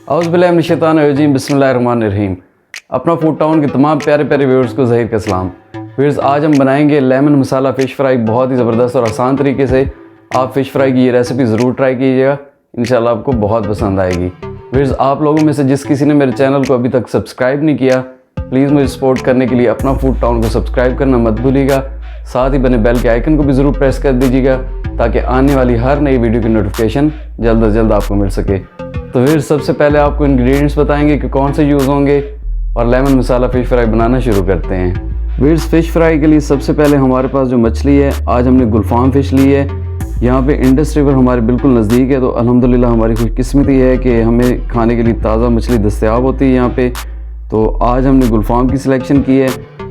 औज़ुबिल्लाहिमिनश्शैतानिर्रजीम बिस्मिल्लाहिर्रहमानिर्रहीम। अपना food town के तमाम प्यारे प्यारे व्यूअर्स को ज़हीर का सलाम। व्यूअर्स, आज हम बनाएंगे लेमन मसाला फ़िश फ्राई बहुत ही ज़बरदस्त और आसान तरीके से। आप फ़िश फ्राई की ये रेसिपी ज़रूर ट्राई कीजिएगा, इंशाल्लाह आपको बहुत पसंद आएगी। व्यूअर्स, आप लोगों में से जिस किसी ने मेरे चैनल को अभी तक सब्सक्राइब नहीं किया, प्लीज़ मुझे सपोर्ट करने के लिए अपना फूड टाउन को सब्सक्राइब करना मत भूलिएगा। साथ ही बने बेल के आइकन को भी ज़रूर प्रेस कर दीजिएगा ताकि आने वाली हर नई वीडियो की नोटिफिकेशन जल्द अज जल्द आपको मिल सके। तो फिर सबसे पहले आपको इंग्रेडिएंट्स बताएंगे कि कौन से यूज़ होंगे और लेमन मसाला फ़िश फ्राई बनाना शुरू करते हैं। वीर्स, फ़िश फ्राई के लिए सबसे पहले हमारे पास जो मछली है, आज हमने गुलफाम फ़िश ली है। यहाँ पे इंडस रिवर हमारे बिल्कुल नज़दीक है, तो अल्हम्दुलिल्लाह हमारी खुशकिस्मती है कि हमें खाने के लिए ताज़ा मछली दस्तयाब होती है यहाँ पे। तो आज हमने गुलफाम की सिलेक्शन की है।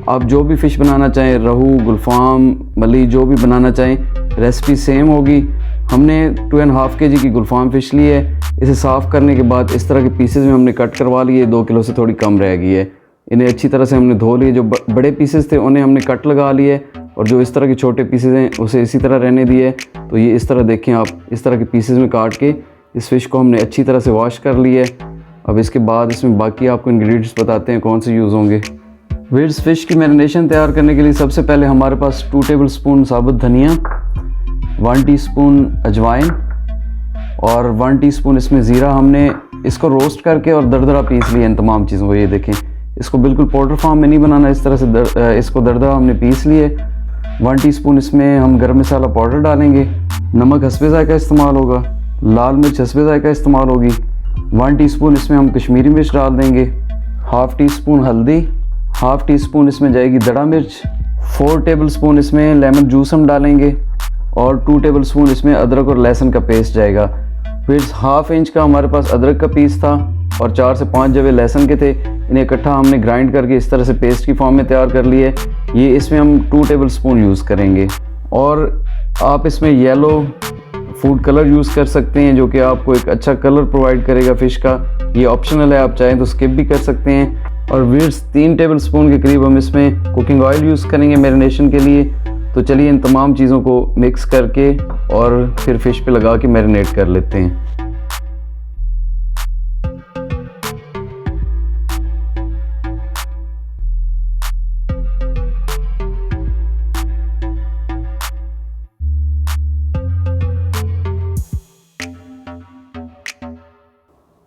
आप जो भी फ़िश बनाना चाहें, रहू, गुलफाम, मली, जो भी बनाना चाहें, रेसिपी सेम होगी। हमने 2.5 kg की गुलफाम फ़िश ली है। इसे साफ़ करने के बाद इस तरह के पीसेज में हमने कट करवा लिए। 2 किलो से थोड़ी कम रह गई है। इन्हें अच्छी तरह से हमने धो लिए। जो बड़े पीसेस थे उन्हें हमने कट लगा लिए और जो इस तरह के छोटे पीसेज हैं उसे इसी तरह रहने दिए। तो ये इस तरह देखें आप, इस तरह के पीसेज में काट के इस फ़िश को हमने अच्छी तरह से वॉश कर लिया है। अब इसके बाद इसमें बाकी आपको इंग्रेडिएंट्स बताते हैं कौन से यूज़ होंगे। वीर्स, फ़िश की मैरिनेशन तैयार करने के लिए सबसे पहले हमारे पास 2 टेबलस्पून साबुत धनिया, 1 टीस्पून अजवाइन और 1 टीस्पून इसमें ज़ीरा। हमने इसको रोस्ट करके और दरदरा पीस लिया इन तमाम चीज़ों को। ये देखें, इसको बिल्कुल पाउडर फॉर्म में नहीं बनाना, इस तरह से इसको दरदरा हमने पीस लिए। 1 टीस्पून इसमें हम गरम मसाला पाउडर डालेंगे। नमक हस्बे ज़ायका इस्तेमाल होगा। लाल मिर्च हस्बे ज़ायका इस्तेमाल होगी। 1 टीस्पून इसमें हम कश्मीरी मिर्च डाल देंगे। 1/2 टीस्पून हल्दी, 1/2 टीस्पून इसमें जाएगी दड़ा मिर्च। 4 टेबलस्पून इसमें लेमन जूस हम डालेंगे और 2 टेबलस्पून इसमें अदरक और लहसुन का पेस्ट जाएगा। फिर 1/2 इंच का हमारे पास अदरक का पीस था और 4 से 5 जवे लहसुन के थे। इन्हें इकट्ठा हमने ग्राइंड करके इस तरह से पेस्ट की फॉर्म में तैयार कर लिए। ये इसमें हम 2 टेबलस्पून यूज़ करेंगे और आप इसमें येलो फूड कलर यूज़ कर सकते हैं, जो कि आपको एक अच्छा कलर प्रोवाइड करेगा फ़िश का। ये ऑप्शनल है, आप चाहें तो स्किप भी कर सकते हैं। और वीर्स, 3 टेबलस्पून के करीब हम इसमें कुकिंग ऑयल यूज़ करेंगे मैरिनेशन के लिए। तो चलिए इन तमाम चीज़ों को मिक्स करके और फिर फ़िश पे लगा के मैरिनेट कर लेते हैं।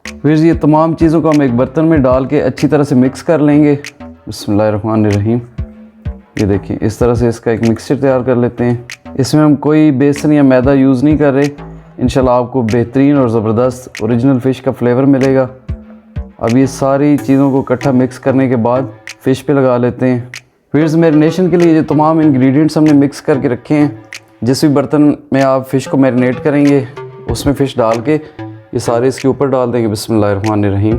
फिर ये तमाम चीज़ों को हम एक बर्तन में डाल के अच्छी तरह से मिक्स कर लेंगे। बिस्मिल्लाहिर्रहमानिर्रहीम। ये देखिए, इस तरह से इसका एक मिक्सचर तैयार कर लेते हैं। इसमें हम कोई बेसन या मैदा यूज़ नहीं कर रहे। इंशाल्लाह आपको बेहतरीन और ज़बरदस्त ओरिजिनल फ़िश का फ्लेवर मिलेगा। अब ये सारी चीज़ों को इकट्ठा मिक्स करने के बाद फ़िश पे लगा लेते हैं। फिर मैरिनेशन के लिए जो तमाम इंग्रेडिएंट्स हमने मिक्स करके रखे हैं, जिस भी बर्तन में आप फ़िश को मैरिनेट करेंगे उसमें फ़िश डाल के ये सारे इसके ऊपर डाल देंगे। बिस्मिल्लाहिर्रहमानिर्रहीम।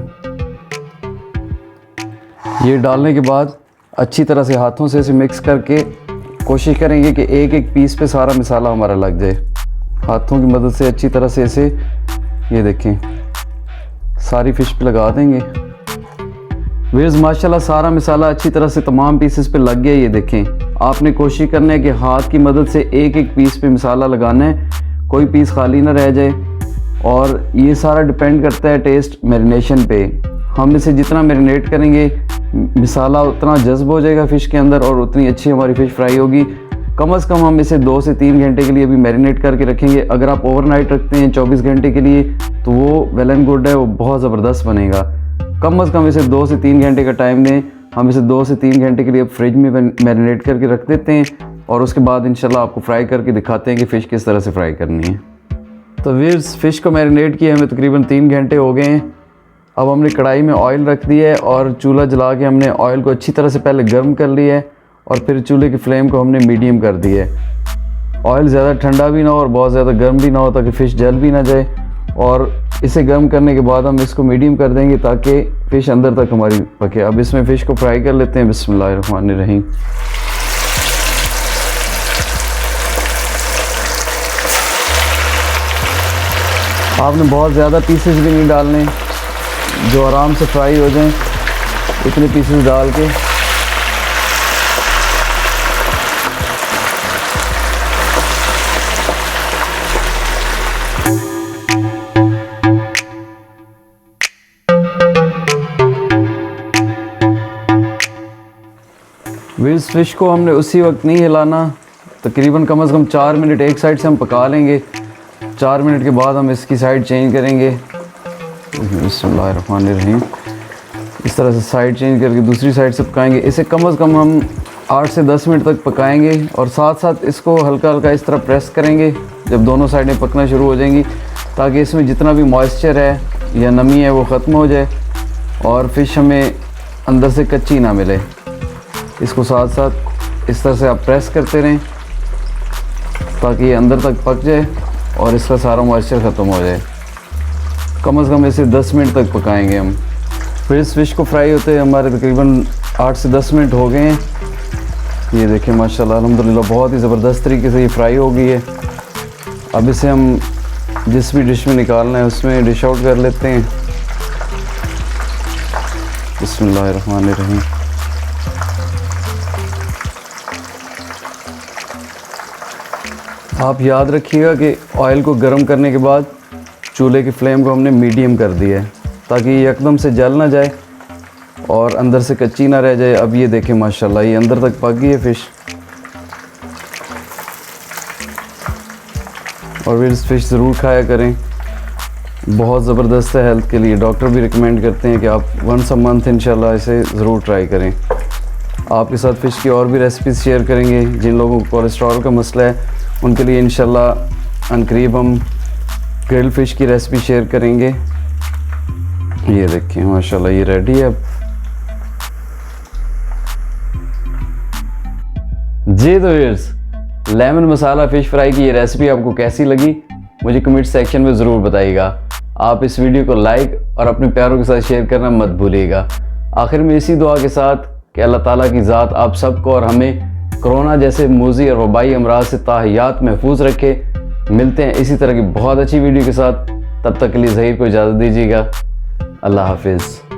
ये डालने के बाद अच्छी तरह से हाथों से इसे मिक्स करके कोशिश करेंगे कि एक एक पीस पे सारा मसाला हमारा लग जाए। हाथों की मदद से अच्छी तरह से इसे, ये देखें, सारी फ़िश पे लगा देंगे। वीर्स, माशाल्लाह सारा मसाला अच्छी तरह से तमाम पीसेस पे लग गया। ये देखें, आपने कोशिश करना है कि हाथ की मदद से एक एक पीस पे मसाला लगाना है, कोई पीस खाली ना रह जाए। और ये सारा डिपेंड करता है टेस्ट मैरिनेशन पे। हम इसे जितना मैरिनेट करेंगे मसाला उतना जज्ब हो जाएगा फ़िश के अंदर और उतनी अच्छी हमारी फ़िश फ्राई होगी। कम से कम हम इसे 2 से 3 घंटे के लिए भी मैरिनेट करके रखेंगे। अगर आप ओवरनाइट रखते हैं 24 घंटे के लिए तो वो वेल एंड गुड है, वो बहुत ज़बरदस्त बनेगा। कम से कम इसे 2 से 3 घंटे का टाइम दें। हम इसे 2 से 3 घंटे के लिए फ्रिज में मैरिनेट करके रख देते हैं और उसके बाद इंशाल्लाह आपको फ्राई करके दिखाते हैं कि फ़िश किस तरह से फ्राई करनी है। तो वीर्स, फ़िश को मैरिनेट किए हमें तकरीबन 3 घंटे हो गए हैं। अब हमने कढ़ाई में ऑयल रख दिया है और चूल्हा जला के हमने ऑयल को अच्छी तरह से पहले गर्म कर लिया है और फिर चूल्हे की फ्लेम को हमने मीडियम कर दिया है। ऑयल ज़्यादा ठंडा भी ना हो और बहुत ज़्यादा गर्म भी ना हो ताकि फ़िश जल भी ना जाए। और इसे गर्म करने के बाद हम इसको मीडियम कर देंगे ताकि फ़िश अंदर तक हमारी पके। अब इसमें फ़िश को फ्राई कर लेते हैं। बिस्मिल्लाहिर्रहमानिर्रहीम। आपने बहुत ज़्यादा पीसेस भी नहीं डालने, जो आराम से फ्राई हो जाएं, इतने पीसेस डाल के व्हील्स फिश को हमने उसी वक्त नहीं हिलाना, तकरीबन कम से कम 4 मिनट एक साइड से हम पका लेंगे। 4 मिनट के बाद हम इसकी साइड चेंज करेंगे। बिस्मिल्लाहिर्रहमानिर्रहीम। इस तरह से साइड चेंज करके दूसरी साइड से पकाएंगे। इसे कम से कम हम 8 से 10 मिनट तक पकाएंगे और साथ साथ इसको हल्का हल्का इस तरह प्रेस करेंगे जब दोनों साइडें पकना शुरू हो जाएंगी, ताकि इसमें जितना भी मॉइस्चर है या नमी है वो ख़त्म हो जाए और फ़िश हमें अंदर से कच्ची ना मिले। इसको साथ साथ इस तरह से आप प्रेस करते रहें ताकि ये अंदर तक पक जाए और इसका सारा मॉइस्चर ख़त्म हो जाए। कम से कम इसे 10 मिनट तक पकाएंगे हम। फिर इस फ़िश को फ्राई होते हमारे तकरीबन 8 से 10 मिनट हो गए हैं। ये देखें माशाल्लाह अल्हम्दुलिल्लाह बहुत ही ज़बरदस्त तरीके से ये फ्राई हो गई है। अब इसे हम जिस भी डिश में निकालना है उसमें डिश आउट कर लेते हैं। बिस्मिल्लाहिर्रहमानिर्रहीम। आप याद रखिएगा कि ऑयल को गर्म करने के बाद चूल्हे की फ्लेम को हमने मीडियम कर दिया है ताकि ये एकदम से जल ना जाए और अंदर से कच्ची ना रह जाए। अब ये देखें माशाल्लाह ये अंदर तक पक गई है फ़िश। और फिर इस फ़िश ज़रूर खाया करें, बहुत ज़बरदस्त है हेल्थ के लिए। डॉक्टर भी रिकमेंड करते हैं कि आप वंस अ मंथ इंशाल्लाह इसे ज़रूर ट्राई करें। आपके साथ फ़िश की और भी रेसिपीज़ शेयर करेंगे। जिन लोगों को कोलेस्ट्रॉल का मसला है उनके लिए इंशाल्लाह अनकरीब हम ग्रिल फ़िश की रेसिपी शेयर करेंगे। ये देखिए माशाल्लाह ये रेडी है अब। जी तो व्यूअर्स, लेमन मसाला फ़िश फ्राई की ये रेसिपी आपको कैसी लगी मुझे कमेंट सेक्शन में ज़रूर बताइएगा। आप इस वीडियो को लाइक और अपने प्यारों के साथ शेयर करना मत भूलिएगा। आखिर में इसी दुआ के साथ कि अल्लाह ताला की ज़ात आप सबको और हमें कोरोना जैसे मूज़ी और वबाई अमराज से ताहियात महफूज रखे। मिलते हैं इसी तरह की बहुत अच्छी वीडियो के साथ, तब तक के लिए ज़हीर को इजाज़त दीजिएगा। अल्लाह हाफिज़।